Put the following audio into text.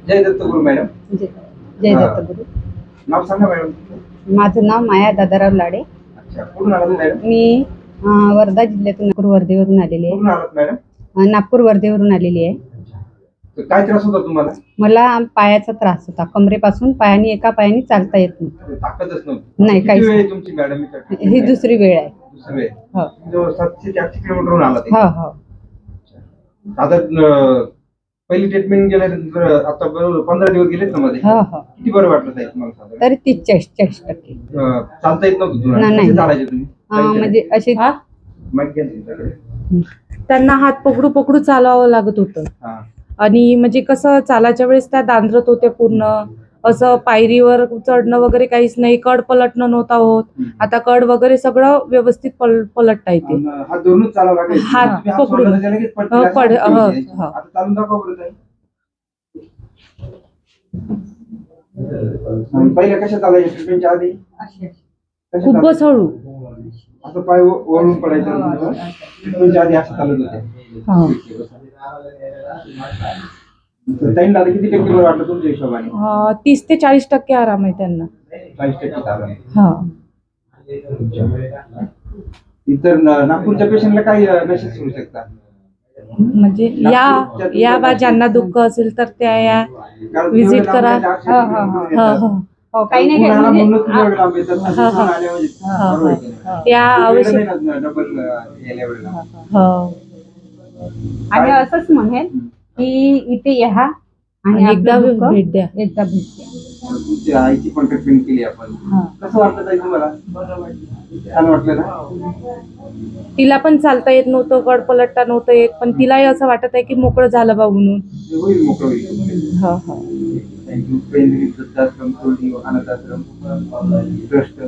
जय Dattaguru madam. जय दत्तगुरु. नाव सांगा madam. माझं नाव माया दादाराव लाडे. अच्छा, कुठून आलात मॅडम? मी वर्धा जिल्ह्यातून नागपूर वर्धेवरून आलेली आहे. कुठून आलात मॅडम? नागपूर वर्धेवरून आलेली आहे. काय त्रास होता तुम्हाला? मला पायाचा त्रास होता, कमरेपासून पायाने एका पायाने चालता येत नव्हतं. ताकदच नव्हती. नाही, किती वेळ आहे तुमची मॅडम? ही दुसरी वेळ आहे. दुसरी वेळ. हो. जो 700 ते 800 किलोमीटरहून आलात. हो हो. आता पहिली ट्रीटमेंट गेल्यानंतर आता बरोबर 15 दिवस गेलेत ना मध्ये. हो हो. किती बरं वाटलं ताई तुम्हाला? तरी 30-40% चालता येत नव्हतं तुम्हाला? नाही. कसे चालायचे तुम्ही? म्हणजे अशी माहिती घ्या तुमच्याकडे. त्यांना हात पकडू पकडू चालवावं लागत होतं. आणि म्हणजे कसं चालायच्या वेळेस त्या दांद्रत होते पूर्ण, असं पायरीवर चढणं वगैरे काहीच नाही, कड पलटणं नव्हता होत. आता कड वगैरे सगळं व्यवस्थित पलटता येते. हात धरूनच चालावं लागेल. हात पकडून आता चालून दाखवा बरं ताई. पहिल्या कशा चालायच्या ट्रीटमेंटच्या आधी? खूपच हळू. असं पाय वळून पडायचं. ट्रीटमेंटच्या आधी असं चालत होते. ताईंना किती टक्के बरं वाटलं तुमच्या हिशोबाने? 30 ते 40% आराम आहे त्यांना. 40% आराम. हा. इतर नागपूरच्या पेशंटला काय मेसेज करू शकता? म्हणजे या बा ज्यांना दुःख असेल तर त्या या विजिट करा. हो, काही नाही त्या आवश्यक. आणि असंच म्हणेल की इथे या आणि एकदा भेट द्या. तुमच्या आईची पण ट्रीटमेंट केली आपण. कसं वाटतं ताई तुम्हाला? छान वाटलं ना? तिला पण चालता येत नव्हतं, कड पलटता नव्हतं येत, पण तिलाही असं वाटत आहे की मोकळं झालं बा म्हणून. होईल मोकळं होईल. हा हा. थँक्यू. पेन रिलीफ वृद्धाश्रम, अनाथाश्रम ट्रस्ट,